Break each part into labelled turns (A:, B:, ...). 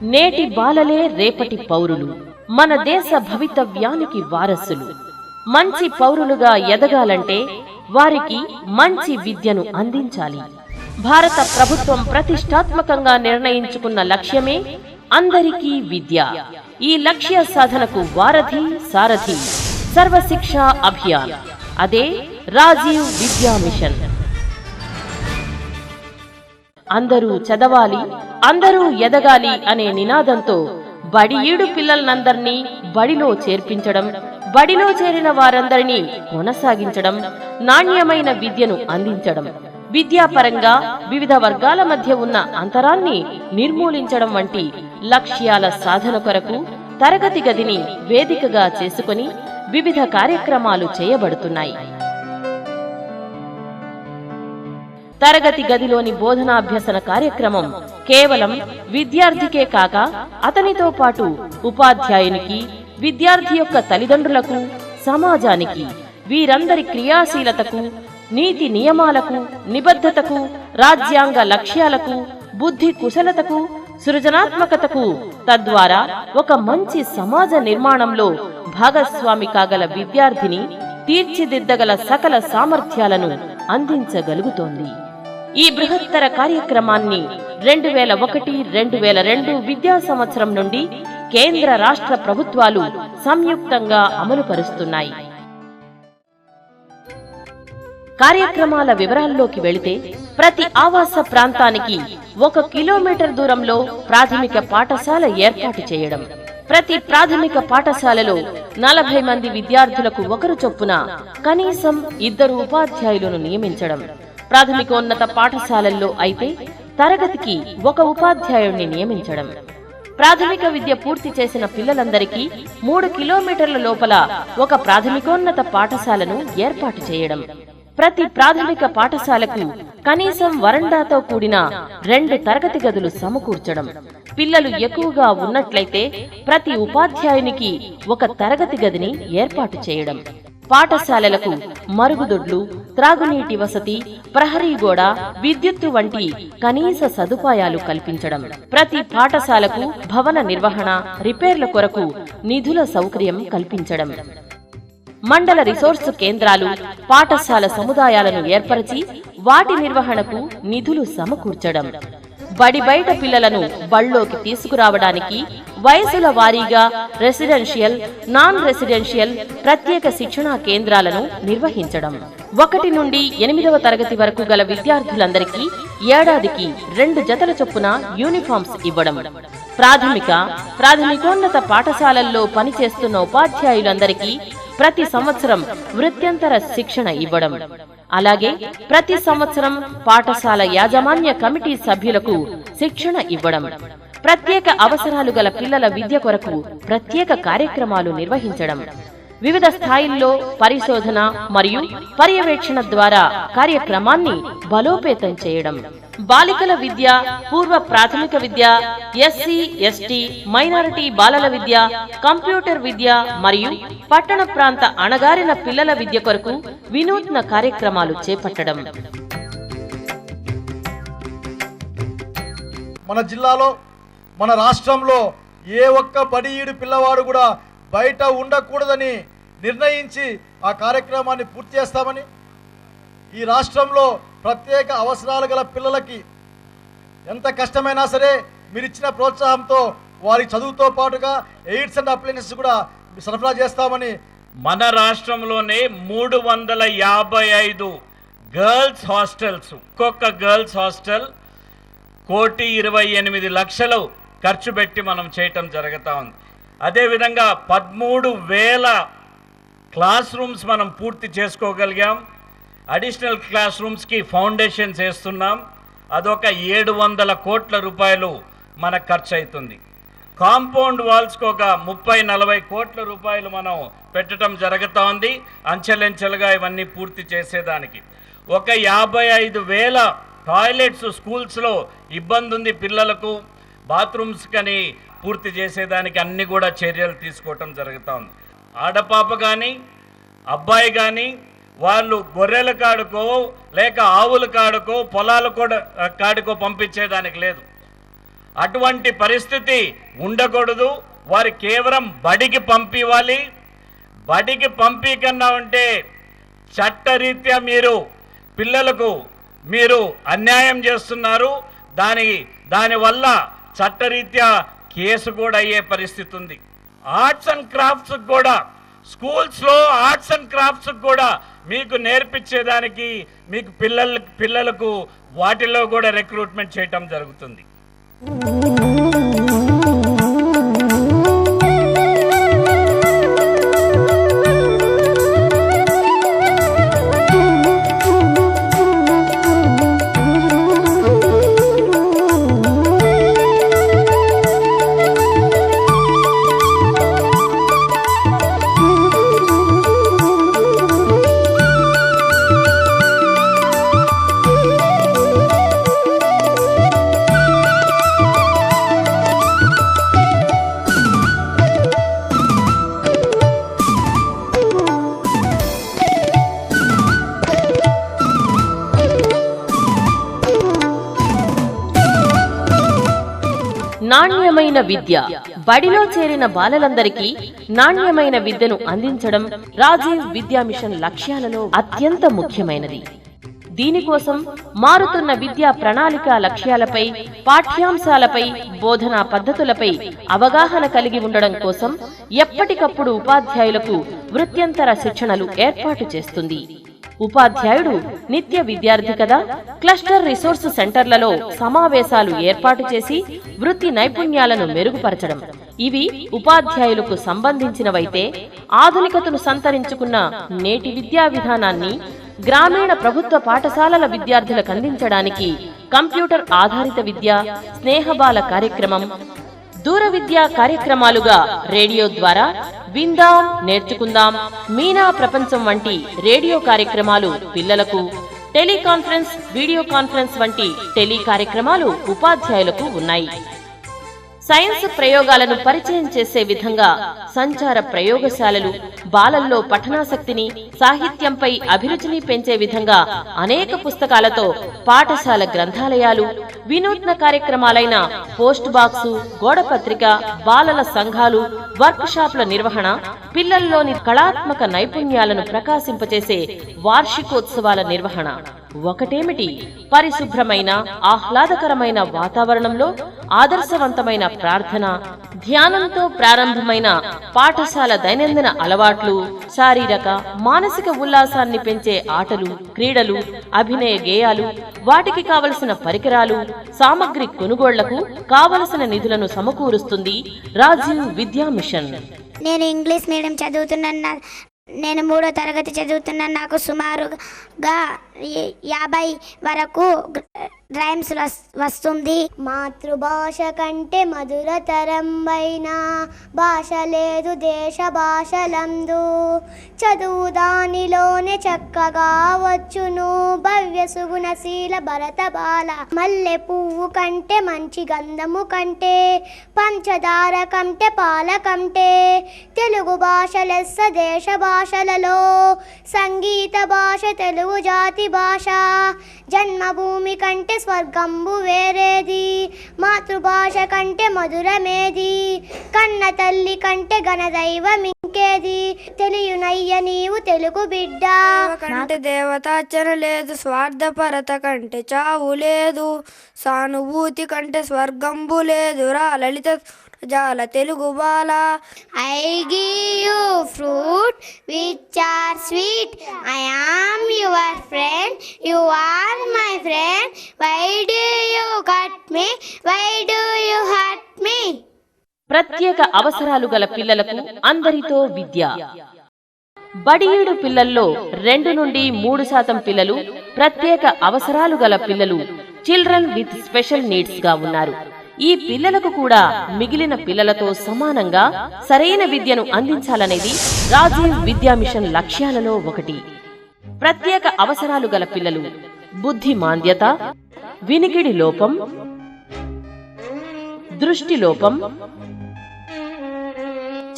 A: నేటి బాలలే రేపటి పౌరులు, మన దేశ భవితవ్యానికి వారసులు. మంచి పౌరులుగా ఎదగాలంటే వారికి మంచి విద్యను అందించాలి. భారత ప్రభుత్వం ప్రతిష్టాత్మకంగా నిర్ణయించుకున్న లక్ష్యమే అందరికీ విద్య. ఈ లక్ష్య సాధనకు వారధి సారథి సర్వశిక్ష అభియాన్, అదే రాజీవ్ విద్యా మిషన్. అందరూ చదవాలి, అందరూ ఎదగాలి అనే నినాదంతో బడి ఈడు పిల్లలందరినీ బడిలో చేర్పించడం, బడిలో చేరిన వారందరినీ కొనసాగించడం, నాణ్యమైన విద్యను అందించడం, విద్యాపరంగా వివిధ వర్గాల మధ్య ఉన్న అంతరాన్ని నిర్మూలించడం వంటి లక్ష్యాల సాధన కొరకు తరగతి గదిని వేదికగా చేసుకుని వివిధ కార్యక్రమాలు చేయబడుతున్నాయి. తరగతి గదిలోని బోధనాభ్యసన కార్యక్రమం కేవలం విద్యార్థికే కాక అతనితో పాటు ఉపాధ్యాయునికి, విద్యార్థి యొక్క తల్లిదండ్రులకు, సమాజానికి, వీరందరి క్రియాశీలతకు, నీతి నియమాలకు, నిబద్ధతకు, రాజ్యాంగ లక్ష్యాలకు, బుద్ధి కుశలతకు, సృజనాత్మకతకు, తద్వారా ఒక మంచి సమాజ నిర్మాణంలో భాగస్వామి కాగల విద్యార్థిని తీర్చిదిద్దగల సకల సామర్థ్యాలను అందించగలుగుతోంది. ఈ బృహత్తర కార్యక్రమాన్ని 2001-2002 విద్యా సంవత్సరం నుండి కేంద్ర రాష్ట్ర ప్రభుత్వాలు సంయుక్తంగా అమలుపరుస్తున్నాయి. కార్యక్రమాల వివరాల్లోకి వెళితే, ప్రతి ఆవాస ప్రాంతానికి 1 కిలోమీటర్ దూరంలో ప్రాథమిక పాఠశాల ఏర్పాటు చేయడం, ప్రతి ప్రాథమిక పాఠశాలలో 40 మంది విద్యార్థులకు ఒకరు చొప్పున కనీసం 2 ఉపాధ్యాయులను నియమించడం, ప్రాథమికోన్నత పాఠశాలల్లో అయితే తరగతికి 1 ఉపాధ్యాయుడిని నియమించడం, ప్రాథమిక విద్య పూర్తి చేసిన పిల్లలందరికీ 3 కిలోమీటర్ల లోపల 1 ప్రాథమికోన్నత పాఠశాలను ఏర్పాటు చేయడం, ప్రతి ప్రాథమిక పాఠశాలకు కనీసం వరండాతో కూడిన 2 తరగతి గదులు సమకూర్చడం, పిల్లలు ఎక్కువగా ఉన్నట్లయితే ప్రతి ఉపాధ్యాయునికి 1 తరగతి గదిని ఏర్పాటు చేయడం, పాఠశాలలకు మరుగుదొడ్లు, త్రాగునీటి వసతి, ప్రహరీ గోడ, విద్యుత్తు వంటి కనీస సదుపాయాలు కల్పించడం, ప్రతి పాఠశాలకు భవన నిర్వహణ, రిపేర్ల కొరకు నిధుల సౌకర్యం కల్పించడం, మండల రిసోర్సు కేంద్రాలు, పాఠశాల సముదాయాలను ఏర్పరిచి వాటి నిర్వహణకు నిధులు సమకూర్చడం, బడి బయట పిల్లలను బళ్ళోకి తీసుకురావడానికి వయసుల వారీగా రెసిడెన్షియల్, నాన్ రెసిడెన్షియల్ ప్రత్యేక శిక్షణా కేంద్రాలను నిర్వహించడం, 1 నుండి 8వ తరగతి వరకు గల విద్యార్థులందరికీ ఏడాదికి 2 జతల చొప్పున యూనిఫామ్స్ ఇవ్వడం, ప్రాథమికోన్నత పాఠశాలల్లో పనిచేస్తున్న ఉపాధ్యాయులందరికీ ప్రతి సంవత్సరం వృత్యంతర శిక్షణ ఇవ్వడం, అలాగే ప్రతి సంవత్సరం పాఠశాల యాజమాన్య కమిటీ సభ్యులకు శిక్షణ ఇవ్వడం, ప్రత్యేక అవసరాలు గల పిల్లల విద్య కొరకు ప్రత్యేక కార్యక్రమాలు నిర్వహించడం, వివిధ స్థాయిల్లో పరిశోధన మరియు పర్యవేక్షణ ద్వారా కార్యక్రమాన్ని బలోపేతం చేయడం, బాలికల విద్య, పూర్వ ప్రాథమిక విద్య, ఎస్సీ, ఎస్టీ, మైనారిటీ బాలల విద్య, కంప్యూటర్ విద్య మరియు పట్టణ ప్రాంత అణగారిన పిల్లల విద్య కొరకు వినూత్న కార్యక్రమాలు చేపట్టడం.
B: మన జిల్లాలో, మన రాష్ట్రంలో ఏ ఒక్క బడిఈడు పిల్లవాడు కూడా బయట ఉండకూడదని నిర్ణయించి ఆ కార్యక్రమాన్ని పూర్తి చేస్తామని, ఈ రాష్ట్రంలో ప్రత్యేక అవసరాలు గల పిల్లలకి ఎంత కష్టమైనా సరే మీరు ఇచ్చిన ప్రోత్సాహంతో వారి చదువుతో పాటుగా ఎయిడ్స్ అండ్ అప్లయన్సెస్ కూడా సరఫరా చేస్తామని,
C: మన రాష్ట్రంలోనే 355 గర్ల్స్ హాస్టల్స్, ఒక్కొక్క గర్ల్స్ హాస్టల్ 1,28,00,000 ఖర్చు పెట్టి మనం చేయటం జరుగుతూ ఉంది. అదేవిధంగా 13,000 క్లాస్ రూమ్స్ మనం పూర్తి చేసుకోగలిగాం. అడిషనల్ క్లాస్ రూమ్స్కి ఫౌండేషన్స్ వేస్తున్నాం. అదొక 700 కోట్ల రూపాయలు మనకు ఖర్చు అవుతుంది. కాంపౌండ్ వాల్స్కి ఒక 30-40 కోట్ల రూపాయలు మనం పెట్టడం జరుగుతూ ఉంది అంచెలంచెలుగా ఇవన్నీ పూర్తి చేసేదానికి. ఒక 55,000 టాయిలెట్స్ స్కూల్స్లో ఇబ్బంది ఉంది పిల్లలకు, బాత్రూమ్స్ కని పూర్తి చేసేదానికి అన్ని కూడా చర్యలు తీసుకోవటం జరుగుతూ ఉంది. ఆడపాప కానీ అబ్బాయి కానీ వాళ్ళు గొర్రెల కాడుకో లేక ఆవుల కాడుకో పొలాల కూడా కాడుకో పంపించేదానికి లేదు. అటువంటి పరిస్థితి ఉండకూడదు. వారు కేవలం బడికి పంపివ్వాలి. బడికి పంపీకన్నా ఉంటే చట్టరీత్యా పిల్లలకు మీరు అన్యాయం చేస్తున్నారు. దానివల్ల చట్టరీత్యా కేసు కూడా అయ్యే పరిస్థితి ఉంది. ఆర్ట్స్ అండ్ క్రాఫ్ట్స్ కూడా స్కూల్స్లో ఆర్ట్స్ అండ్ క్రాఫ్ట్స్ కూడా మీకు నేర్పించేదానికి మీకు పిల్లలకు వాటిలో కూడా రిక్రూట్మెంట్ చేయటం జరుగుతుంది.
A: నాణ్యమైన విద్య. బడిలో చేరిన బాలలందరికీ నాణ్యమైన విద్యను అందించడం రాజీవ్ విద్యా మిషన్ లక్ష్యాలలో అత్యంత ముఖ్యమైనది. దీనికోసం మారుతున్న విద్యా ప్రణాళిక లక్ష్యాలపై, పాఠ్యాంశాలపై, బోధనా పద్ధతులపై అవగాహన కలిగి ఉండడం కోసం ఎప్పటికప్పుడు ఉపాధ్యాయులకు వృత్యంతర శిక్షణలు ఏర్పాటు చేస్తుంది. ఉపాధ్యాయుడు నిత్య విద్యార్థి కదా, క్లస్టర్ రిసోర్స్ సెంటర్లలో సమావేశాలు ఏర్పాటు చేసి వృత్తి నైపుణ్యాలను మెరుగుపరచడం. ఇవి ఉపాధ్యాయులకు సంబంధించినవైతే, ఆధునికతను సంతరించుకున్న నేటి విద్యా విధానాన్ని గ్రామీణ ప్రభుత్వ పాఠశాలల విద్యార్థులకు అందించడానికి కంప్యూటర్ ఆధారిత విద్య, స్నేహబాల కార్యక్రమం, దూర విద్యా కార్యక్రమాలుగా రేడియో ద్వారా విందాం నేర్చుకుందాం, మీనా ప్రపంచం వంటి రేడియో కార్యక్రమాలు పిల్లలకు, టెలికాన్ఫరెన్స్, వీడియో కాన్ఫరెన్స్ వంటి టెలి కార్యక్రమాలు ఉపాధ్యాయులకు ఉన్నాయి. సైన్స్ ప్రయోగాలను పరిచయం చేసే విధంగా సంచార ప్రయోగశాలలు, బాలల్లో పఠనాసక్తిని, సాహిత్యంపై అభిరుచిని పెంచే విధంగా అనేక పుస్తకాలతో పాఠశాల గ్రంథాలయాలు, వినూత్న కార్యక్రమాలైన పోస్ట్ బాక్సు, గోడపత్రిక, బాలల సంఘాలు, వర్క్ షాప్ల నిర్వహణ, పిల్లల్లోని కళాత్మక నైపుణ్యాలను ప్రకాశింపచేసే వార్షికోత్సవాల నిర్వహణ. ఒకటేమిటి, పరిశుభ్రమైన ఆహ్లాదకరమైన వాతావరణంలో ఆదర్శవంతమైన ప్రార్థన, ధ్యానంతో ప్రారంభమైన పాఠశాల దైనందిన అలవాట్లు, శారీరక మానసిక ఉల్లాసాన్ని పెంచే ఆటలు, క్రీడలు, అభినయ గేయాలు, వాటికి కావలసిన పరికరాలు, సామగ్రి కొనుగోళ్లకు కావలసిన నిధులను సమకూరుస్తుంది రాజీవ్ విద్యా మిషన్.
D: నేను ఇంగ్లీష్ మీడియం చదువుతున్నాను. నేను 3వ తరగతి చదువుతున్నాను. నాకు సుమారుగా 50 వరకు రైమ్స్ వస్తుంది. మాతృభాష కంటే మధురతరమైన భాష లేదు దేశ భాషలందు, చదువు దానిలోనే చక్కగా వచ్చును భవ్య సుగుణశీల భరత బాల. మల్లె పువ్వు కంటే మంచి గంధము కంటే, పంచదార కంటే పాల కంటే, తెలుగు భాష లెస్స దేశ భాషలలో, సంగీత భాష తెలుగు జాతి భాష. జన్మభూమి కంటే స్వర్గంబు వేరేది, మాతృభాష కంటే మధురమేది, కన్న తల్లి కంటే గణదైవం ఇంకేది, తెలియనయ్య నీవు తెలుగు బిడ్డ.
E: కంటే దేవతార్చన లేదు, స్వార్థపరత కంటే చావు లేదు, సానుభూతి కంటే స్వర్గంబు లేదు రా లలిత జాల తెలుగు బాల.
D: I give you fruit which are sweet, I am your friend, you are my friend, why do you cut me, why do you hurt me.
A: ప్రత్యేక అవసరాలు గల పిల్లలకు అందరితో విద్య. బడియేడు పిల్లల్లో 2 నుండి 3% పిల్లలు ప్రత్యేక అవసరాలు గల పిల్లలు, చిల్డ్రన్ విత్ స్పెషల్ నీడ్స్ గా ఉన్నారు. ఈ పిల్లలకు కూడా మిగిలిన పిల్లలతో సమానంగా సరైన విద్యను అందించాలనేది రాజీవ్ విద్యా మిషన్ లక్ష్యాలలో ఒకటి. ప్రత్యేక అవసరాలు గల పిల్లలు బుద్ధి మాంద్యత, వినికిడి లోపం, దృష్టి లోపం,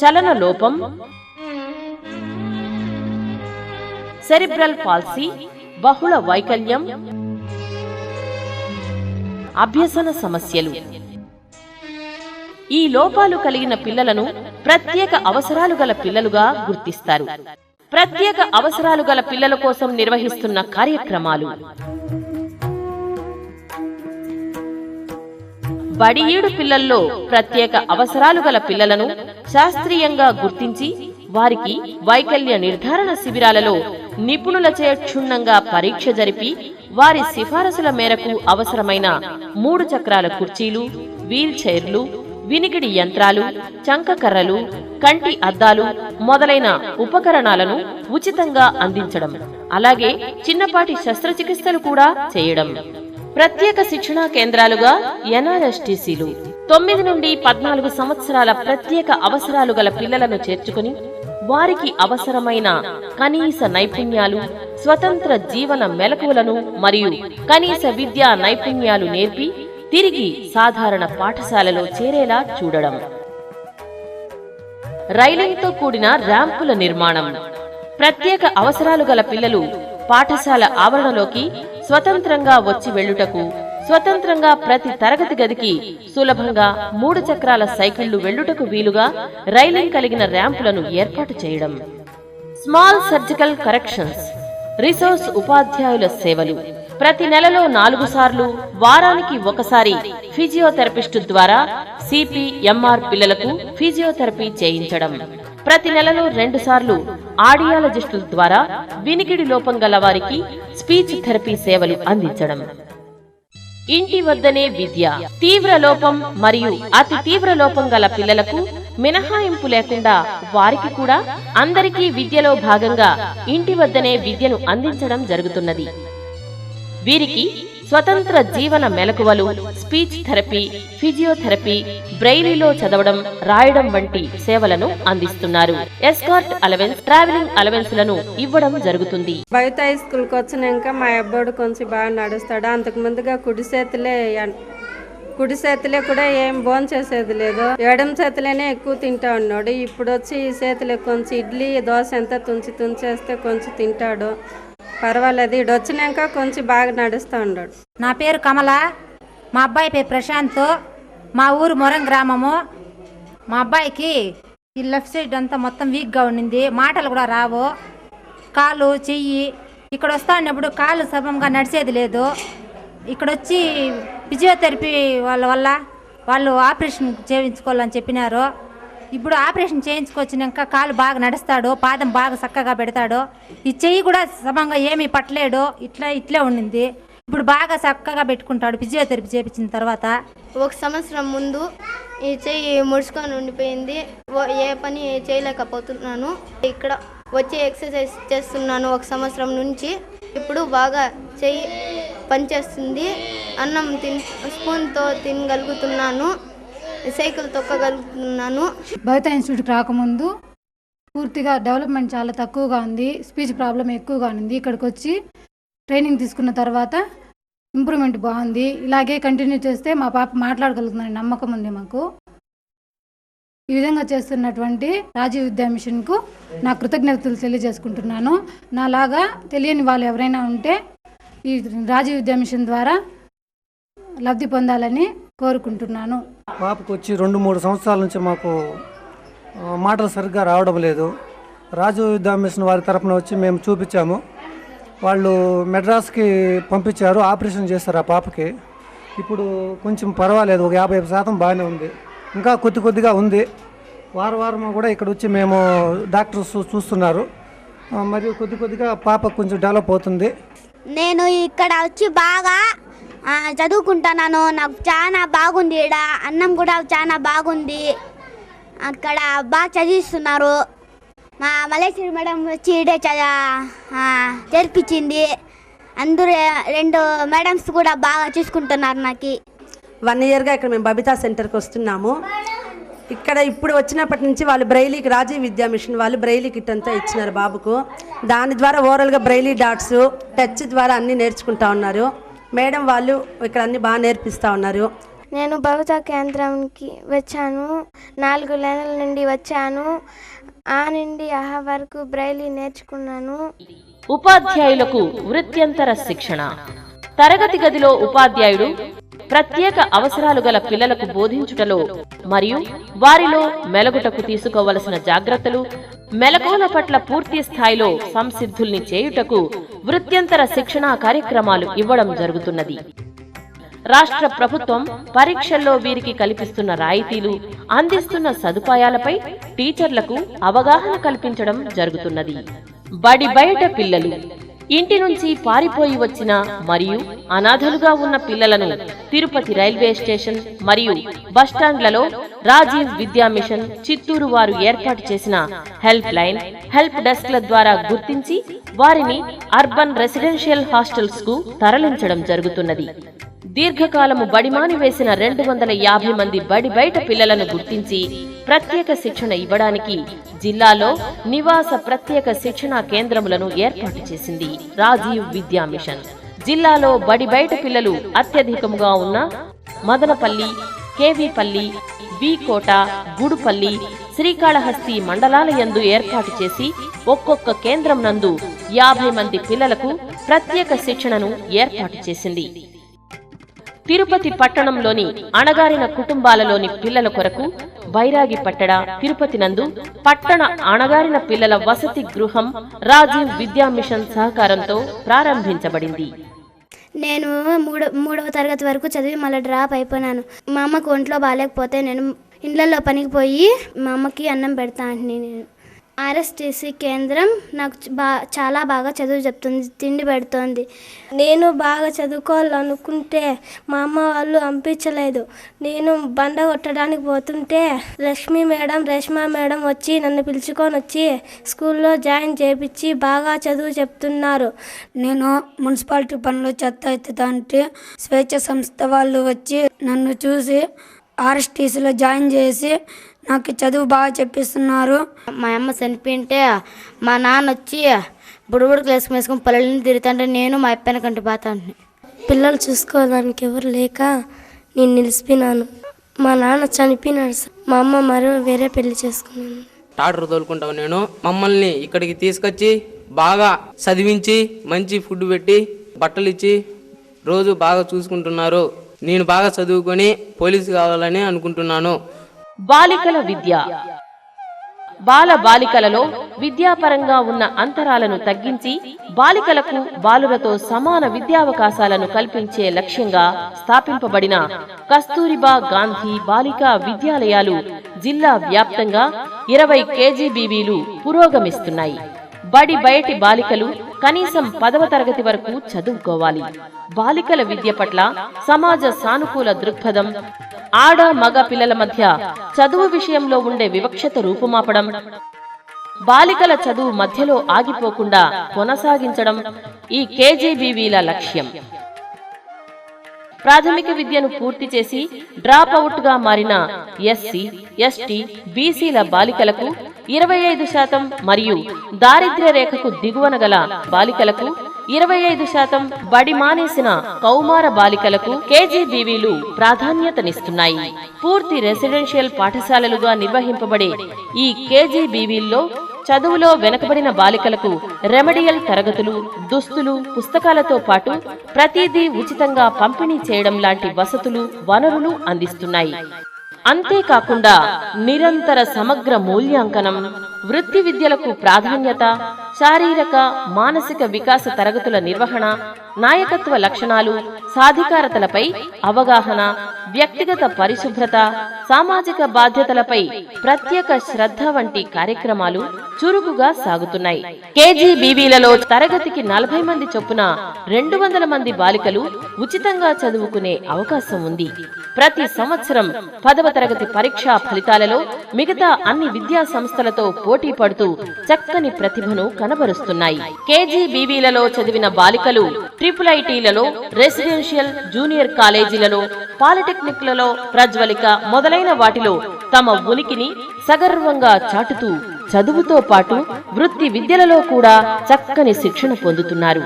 A: చలన లోపం, సెరిబ్రల్ పాల్సీ, బహుళ వైకల్యం, అభ్యసన సమస్యలు, ఈ లోపాలు కలిగిన పిల్లలను ప్రత్యేక అవసరాలు గల పిల్లలుగా గుర్తిస్తారు. ప్రత్యేక అవసరాలు గల పిల్లల కోసం నిర్వహిస్తున్న కార్యక్రమాలు: బడిఈడు పిల్లల్లో ప్రత్యేక అవసరాలు గల పిల్లలను శాస్త్రీయంగా గుర్తించి వారికి వైకల్య నిర్ధారణ శిబిరాలలో నిపుణులచే క్షుణ్ణంగా పరీక్ష జరిపి వారి సిఫారసుల మేరకు అవసరమైన 3 చక్రాల కుర్చీలు, వీల్ చైర్లు, వినికిడి యంత్రాలు, చంకకర్రలు, కంటి అద్దాలు మొదలైన ఉపకరణాలను ఉచితంగా అందించడం, అలాగే చిన్నపాటి శస్త్రచికిత్సలు కూడా చేయడం. ప్రత్యేక శిక్షణా కేంద్రాలుగా ఎన్ఆర్ఎస్టీసీలు 9 నుండి 14 సంవత్సరాల ప్రత్యేక అవసరాలు గల పిల్లలను చేర్చుకుని వారికి అవసరమైన కనీస నైపుణ్యాలు, స్వతంత్ర జీవన మెలకువలను మరియు కనీస విద్యా నైపుణ్యాలు నేర్పి తిరిగి సాధారణ పాఠశాలలో చేరేలా చూడడం. రైలింగ్తో కూడిన ర్యాంపుల నిర్మాణం. ప్రత్యేక అవసరాలు గల పిల్లలు పాఠశాల ఆవరణలోకి స్వతంత్రంగా వచ్చి వెళ్ళుటకు, స్వతంత్రంగా ప్రతి తరగతి గదికి సులభంగా 3 చక్రాల సైకిళ్లు వెళ్ళుటకు వీలుగా రైలింగ్ కలిగిన ర్యాంపులను ఏర్పాటు చేయడం. Small surgical corrections. రిసోర్స్ ఉపాధ్యాయుల సేవలు. ప్రతి నెలలో 4 సార్లు, వారానికి 1 సారి ఫిజియోథెరపిస్టు ద్వారా సిపిఎంఆర్ పిల్లలకు ఫిజియోథెరపీ చేయించడం. ప్రతి నెలలో 2 సార్లు ఆడియాలజిస్టుల ద్వారా వినికిడి లోపం గల వారికి స్పీచ్ థెరపీ సేవలు అందించడం. ఇంటి వద్దనే విద్య. తీవ్ర లోపం మరియు అతి తీవ్ర లోపం గల పిల్లలకు మినహాయింపు లేకుండా వారికి కూడా అందరికీ విద్యలో భాగంగా ఇంటి వద్దనే విద్యను అందించడం జరుగుతున్నది. వీరికి స్వతంత్ర జీవన మెలకువలు, స్పీచ్ థెరపీ, ఫిజియోథెరపీ, బ్రెయిలీలో చదవడం, రాయడం వంటి సేవలను అందిస్తున్నారు. ఎస్కార్ట్ అలవెన్స్, ట్రావెలింగ్ అలవెన్స్ లను ఇవ్వడం జరుగుతుంది.
F: బయట హై స్కూల్కి వచ్చినాక మా అబ్బాడు కొంచెం బాగా నడుస్తాడు. అంతకు ముందుగా కుడి చేతిలే కూడా ఏం భోజనం చేసేది లేదు, ఎడమ చేతిలోనే ఎక్కువ తింటా ఉన్నాడు. ఇప్పుడు వచ్చి ఈ చేతిలో కొంచెం ఇడ్లీ, దోశ ఎంత తుంచేస్తే కొంచెం తింటాడు, పర్వాలేదు. ఇటు వచ్చినాక కొంచెం బాగా నడుస్తూ ఉన్నాడు.
G: నా పేరు కమల, మా అబ్బాయి పేరు ప్రశాంత్, మా ఊరు మొరం గ్రామము. మా అబ్బాయికి ఈ లెఫ్ట్ సైడ్ అంతా మొత్తం వీక్గా ఉండింది, మాటలు కూడా రావు, కాలు చెయ్యి. ఇక్కడ వస్తా ఉన్నప్పుడు కాలు సమంగా నడిచేది లేదు. ఇక్కడ వచ్చి ఫిజియోథెరపీ వాళ్ళు ఆపరేషన్ చేయించుకోవాలని చెప్పినారు. ఇప్పుడు ఆపరేషన్ చేయించుకొచ్చినాక కాలు బాగా నడుస్తాడు, పాదం బాగా చక్కగా పెడతాడు. ఈ చెయ్యి కూడా సమంగా ఏమీ పట్టలేడు, ఇట్లే ఉండింది. ఇప్పుడు బాగా చక్కగా పెట్టుకుంటాడు ఫిజియోథెరపీ చేయించిన తర్వాత.
D: 1 సంవత్సరం ముందు ఈ చెయ్యి ముడుచుకొని ఉండిపోయింది, ఏ పని చేయలేకపోతున్నాను. ఇక్కడ వచ్చి ఎక్సర్సైజ్ చేస్తున్నాను 1 సంవత్సరం నుంచి. ఇప్పుడు బాగా చెయ్యి పనిచేస్తుంది, అన్నం స్పూన్తో తినగలుగుతున్నాను, సైకిల్ తొక్కగలుగుతున్నాను.
H: భవిత ఇన్స్టిట్యూట్కి రాకముందు పూర్తిగా డెవలప్మెంట్ చాలా తక్కువగా ఉంది, స్పీచ్ ప్రాబ్లం ఎక్కువగా ఉంది. ఇక్కడికి వచ్చి ట్రైనింగ్ తీసుకున్న తర్వాత ఇంప్రూవ్మెంట్ బాగుంది. ఇలాగే కంటిన్యూ చేస్తే మా పాప మాట్లాడగలుగుతుందని నమ్మకం ఉంది మాకు. ఈ విధంగా చేస్తున్నటువంటి రాజీవ్ విద్యా మిషన్కు నా కృతజ్ఞతలు తెలియజేసుకుంటున్నాను. నాలాగా తెలియని వాళ్ళు ఎవరైనా ఉంటే ఈ రాజీవ్ విద్యా మిషన్ ద్వారా లబ్ధి పొందాలని కోరుకుంటున్నాను.
I: పాపకు వచ్చి 2-3 సంవత్సరాల నుంచి మాకు మాటలు సరిగ్గా రావడం లేదు. రాజీవ్ విద్యా మిషన్ వారి తరపున వచ్చి మేము చూపించాము. వాళ్ళు మెడ్రాస్కి పంపించారు, ఆపరేషన్ చేస్తారు ఆ పాపకి. ఇప్పుడు కొంచెం పర్వాలేదు, ఒక 50% బాగానే ఉంది, ఇంకా కొద్దిగా ఉంది. వారం కూడా ఇక్కడ వచ్చి మేము డాక్టర్స్ చూస్తున్నారు. మరియు కొద్దిగా పాప కొంచెం డెవలప్ అవుతుంది.
D: నేను ఇక్కడ వచ్చి బాగా చదువుకుంటున్నాను, నాకు చాలా బాగుంది. ఇక్కడ అన్నం కూడా చాలా బాగుంది, అక్కడ బాగా చదివిస్తున్నారు. మా మలేశ్వరి మేడం వచ్చి ఇడే చేర్పించింది. అందరూ 2 మేడమ్స్ కూడా బాగా చూసుకుంటున్నారు. నాకు
J: 1 ఇయర్గా ఇక్కడ మేము బబితా సెంటర్కి వస్తున్నాము. ఇక్కడ ఇప్పుడు వచ్చినప్పటి నుంచి వాళ్ళు బ్రెయిలీకి, రాజీవ్ విద్యా మిషన్ వాళ్ళు బ్రెయిలీ కిట్ అంతా ఇచ్చినారు బాబుకు. దాని ద్వారా ఓరల్గా బ్రెయిలీ డాట్స్, టచ్ ద్వారా అన్నీ నేర్చుకుంటా ఉన్నారు. మేడం వాళ్ళు ఇక్కడ అన్ని బాగా నేర్పిస్తూ ఉన్నారు.
D: నేను భవిత కేంద్రంకి వచ్చాను, 4 నెలల నుండి వచ్చాను. ఆ నుండి ఆహా వరకు బ్రెయిలీ నేర్చుకున్నాను.
A: ఉపాధ్యాయులకు వృత్యంతర శిక్షణ. తరగతి గదిలో ఉపాధ్యాయుడు ప్రత్యేక అవసరాలు గల పిల్లలకు బోధించుటలో మరియు వారిలో మెలగుటకు తీసుకోవలసిన జాగ్రత్తలు, మెలకువల పట్ల పూర్తి స్థాయిలో సంసిద్ధుల్ని చేయుటకు వృత్యంతర శిక్షణా కార్యక్రమాలు ఇవ్వడం జరుగుతున్నది. రాష్ట్ర ప్రభుత్వం పరీక్షల్లో వీరికి కల్పిస్తున్న రాయితీలు, అందిస్తున్న సదుపాయాలపై టీచర్లకు అవగాహన కల్పించడం జరుగుతున్నది. బడి బయట పిల్లలు ఇంటి నుంచి పారిపోయి వచ్చిన మరియు అనాథలుగా ఉన్న పిల్లలను తిరుపతి రైల్వే స్టేషన్ మరియు బస్టాండ్లలో రాజీవ్ విద్యా మిషన్ చిత్తూరు వారు ఏర్పాటు చేసిన హెల్ప్ లైన్, హెల్ప్ డెస్క్ల ద్వారా గుర్తించి వారిని అర్బన్ రెసిడెన్షియల్ హాస్టల్స్ కు తరలించడం జరుగుతున్నది. దీర్ఘకాలము బడిమాని వేసిన 250 మంది బడి బయట పిల్లలను గుర్తించి ప్రత్యేక శిక్షణ ఇవ్వడానికి జిల్లాలో నివాస ప్రత్యేక శిక్షణా కేంద్రములను ఏర్పాటు చేసింది రాజీవ్ విద్యా మిషన్. జిల్లాలో బడి బయట పిల్లలు అత్యధికముగా ఉన్న మదనపల్లి, కేవీపల్లి, కోట, గుడుపల్లి, శ్రీకాళహస్తి మండలాల యందు ఏర్పాటు చేసి ఒక్కొక్క కేంద్రం నందు 50 మంది పిల్లలకు ప్రత్యేక శిక్షణను ఏర్పాటు చేసింది. తిరుపతి పట్టణంలోని అణగారిన కుటుంబాలలోని పిల్లల కొరకు బైరాగి పట్టణ తిరుపతి నందు పట్టణ అణగారిన పిల్లల వసతి గృహం రాజీవ్ విద్యా మిషన్ సహకారంతో ప్రారంభించబడింది.
D: నేను మూడవ తరగతి వరకు చదివి మళ్ళీ డ్రాప్ అయిపోయినాను. మా అమ్మకు ఒంట్లో బాగాలేకపోతే నేను ఇళ్లలో పనికి పోయి మా అమ్మకి అన్నం పెడతా అంటున్నాను. నేను ఆర్ఎస్టీసీ కేంద్రం నాకు చాలా బాగా చదువు చెప్తుంది, తిండి పెడుతోంది.
E: నేను బాగా చదువుకోవాలనుకుంటే మా అమ్మ వాళ్ళు పంపించలేదు. నేను బండ కొట్టడానికి పోతుంటే రేష్మా మేడం వచ్చి నన్ను పిలుచుకొని వచ్చి స్కూల్లో జాయిన్ చేయించి బాగా చదువు చెప్తున్నారు.
F: నేను మున్సిపాలిటీ పనులు చెత్త ఎత్తుతాంటే స్వేచ్ఛ సంస్థ వాళ్ళు వచ్చి నన్ను చూసి ఆర్ఎస్టీసీలో జాయిన్ చేసి నాకు చదువు బాగా చెప్పిస్తున్నారు.
D: మా అమ్మ చనిపోయింటే మా నాన్న వచ్చి బుడుబుడుకు వేసుకుని పల్లెల్ని తిరుగుతుంటే నేను మా అప్పని కంటి పోతాను.
E: పిల్లలు చూసుకోవడానికి ఎవరు లేక నేను నిలిచిపోయినాను. మా నాన్న చనిపోయినాడు. మా అమ్మ మరో వేరే పెళ్లి చేసుకున్నాను.
K: టాటర్ తోలుకుంటాను. నేను మమ్మల్ని ఇక్కడికి తీసుకొచ్చి బాగా చదివించి మంచి ఫుడ్ పెట్టి బట్టలు ఇచ్చి రోజు బాగా చూసుకుంటున్నారు. నేను బాగా చదువుకొని పోలీసు కావాలని అనుకుంటున్నాను.
A: బాలికల విద్య. బాలికలలో విద్యాపరంగా ఉన్న అంతరాలను తగ్గించి బాలికలకు బాలురతో సమాన విద్యావకాశాలను కల్పించే లక్ష్యంగా స్థాపింపబడిన కస్తూరిబా గాంధీ బాలికా విద్యాలయాలు జిల్లా వ్యాప్తంగా 20 KGBVలు పురోగమిస్తున్నాయి. బడి బయటి బాలికలు కనీసం 10వ తరగతి వరకు చదువుకోవాలి. బాలికల విద్య పట్ల సమాజ సానుకూల దృక్పథం, ఆడ మగ పిల్లల మధ్య చదువు విషయంలో ఉండే వివక్షత రూపుమాపడం, బాలికల చదువు మధ్యలో ఆగిపోకుండా కొనసాగించడం ఈ KGBVల లక్ష్యం. ప్రాథమిక విద్యను పూర్తి చేసి డ్రాప్ అవుట్ గా మారిన ఎస్సీ, ఎస్టీ, బీసీల బాలికలకు 25% మరియు దారిద్ర్య రేఖకు దిగువన గల బాలికలకు 25%, బడి మానేసిన కౌమార బాలికలకు KGBVలు ప్రాధాన్యతనిస్తున్నాయి. పూర్తి రెసిడెన్షియల్ పాఠశాలలుగా నిర్వహింపబడే ఈ KGBVల్లో చదువులో వెనుకబడిన బాలికలకు రెమెడియల్ తరగతులు, దుస్తులు, పుస్తకాలతో పాటు ప్రతిదీ ఉచితంగా పంపిణీ చేయడం లాంటి వసతులు, వనరులు అందిస్తున్నాయి. అంతేకాకుండా నిరంతర సమగ్ర మూల్యాంకనం, వృత్తి విద్యలకు ప్రాధాన్యత, శారీరక మానసిక వికాస తరగతుల నిర్వహణ, నాయకత్వ లక్షణాలు, సాధికారతలపై అవగాహన, వ్యక్తిగత పరిశుభ్రత, సామాజిక బాధ్యతలపై ప్రత్యేక శ్రద్ధ వంటి కార్యక్రమాలు చురుకుగా సాగుతున్నాయి. KGBVలలో తరగతికి 40 మంది చొప్పున 200 మంది బాలికలు ఉచితంగా చదువుకునే అవకాశం ఉంది. ప్రతి సంవత్సరం 10వ తరగతి పరీక్షా ఫలితాలలో మిగతా అన్ని విద్యా సంస్థలతో పోటీ పడుతూ చక్కని ప్రతిభను కనబరుస్తున్నాయి. KGBVలలో చదివిన బాలికలు IIITలలో, రెసిడెన్షియల్ జూనియర్ కాలేజీలలో, పాలిటెక్నిక్లలో, ప్రజ్వలిక మొదలైన వాటిలో తమ ఉనికిని సగర్వంగా చాటుతూ చదువుతో పాటు వృత్తి విద్యలలో కూడా చక్కని శిక్షణ పొందుతున్నారు.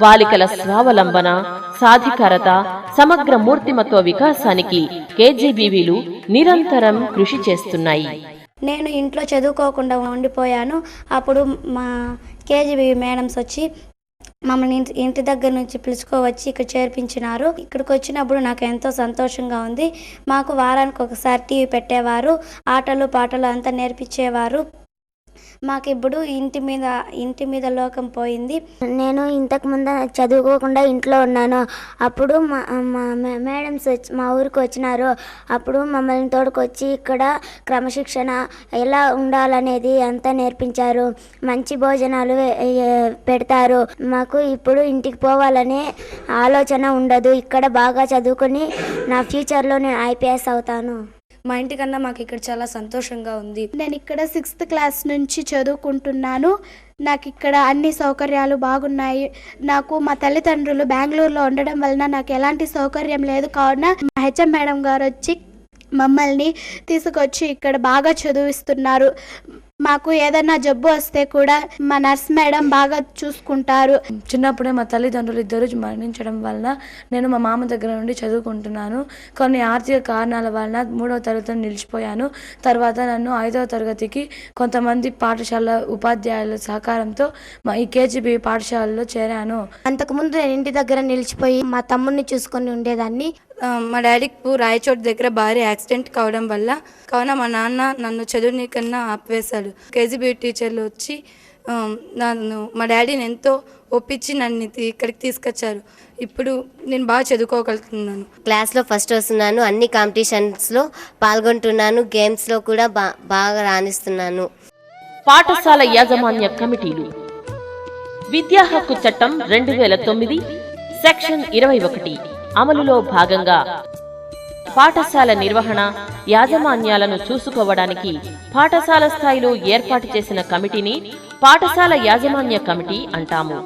A: బాలికల స్వావలంబన, సాధికారత, సమగ్ర మూర్తిమత్వ వికాసానికి KGBVలు నిరంతరం కృషి చేస్తున్నాయి.
D: నేను ఇంట్లో చదువుకోకుండా ఉండిపోయాను. అప్పుడు మా KGBV మేడమ్స్ వచ్చి మమ్మల్ని ఇంటి దగ్గర నుంచి పిలుచుకోవచ్చి ఇక్కడ చేర్పించినారు. ఇక్కడికి వచ్చినప్పుడు నాకు ఎంతో సంతోషంగా ఉంది. మాకు వారానికి ఒకసారి టీవీ పెట్టేవారు, ఆటలు పాటలు అంతా నేర్పించేవారు. మాకు ఇప్పుడు ఇంటి మీద లోకం పోయింది. నేను ఇంతకు ముందు చదువుకోకుండా ఇంట్లో ఉన్నాను. అప్పుడు మా మేడమ్స్ మా ఊరికి వచ్చినారు. అప్పుడు మమ్మల్ని తోడుకొచ్చి ఇక్కడ క్రమశిక్షణ ఎలా ఉండాలనేది అంతా నేర్పించారు. మంచి భోజనాలు పెడతారు. మాకు ఇప్పుడు ఇంటికి పోవాలనే ఆలోచన ఉండదు. ఇక్కడ బాగా చదువుకొని నా ఫ్యూచర్లో నేను IPS అవుతాను.
E: మా ఇంటికన్నా మాకు ఇక్కడ చాలా సంతోషంగా ఉంది.
D: నేను ఇక్కడ 6th క్లాస్ నుంచి చదువుకుంటున్నాను. నాకు ఇక్కడ అన్ని సౌకర్యాలు బాగున్నాయి. నాకు మా తల్లిదండ్రులు బెంగళూరులో ఉండడం వలన నాకు ఎలాంటి సౌకర్యం లేదు. కావున మా HM మేడం గారు వచ్చి మమ్మల్ని తీసుకొచ్చి ఇక్కడ బాగా చదివిస్తున్నారు. మాకు ఏదైనా జబ్బు వస్తే కూడా మా నర్స్ మేడం బాగా చూసుకుంటారు.
E: చిన్నప్పుడే మా తల్లిదండ్రులు ఇద్దరు మరణించడం వలన నేను మా మామ దగ్గర నుండి చదువుకుంటున్నాను. కొన్ని ఆర్థిక కారణాల వలన 3వ తరగతిలో నిలిచిపోయాను. తర్వాత నన్ను 5వ తరగతికి కొంతమంది పాఠశాల ఉపాధ్యాయుల సహకారంతో ఈ KGB పాఠశాలలో చేరాను.
D: అంతకుముందు నేను ఇంటి దగ్గర నిలిచిపోయి మా తమ్ముడిని చూసుకొని ఉండేదాన్ని.
E: మా డాడీకి రాయచోటి దగ్గర భారీ యాక్సిడెంట్ కావడం వల్ల కావున మా నాన్న నన్ను చదువుని కన్నా ఆపివేశాడు. KGB టీచర్లు వచ్చి మా డాడీని ఎంతో ఒప్పించి నన్ను ఇక్కడికి తీసుకొచ్చారు. ఇప్పుడు నేను బాగా చదువుకోగలుగుతున్నాను.
D: క్లాస్లో ఫస్ట్ వస్తున్నాను. అన్ని కాంపిటీషన్స్లో పాల్గొంటున్నాను. గేమ్స్లో కూడా బాగా రాణిస్తున్నాను.
A: పాఠశాల యాజమాన్య కమిటీలు. విద్యా హక్కు చట్టం 2009 సెక్షన్ 21 అమలులో భాగంగా పాఠశాల నిర్వహణ యాజమాన్యాలను చూసుకోవడానికి పాఠశాల స్థాయిలో ఏర్పాటు చేసిన కమిటీని పాఠశాల యాజమాన్య కమిటీ అంటాము.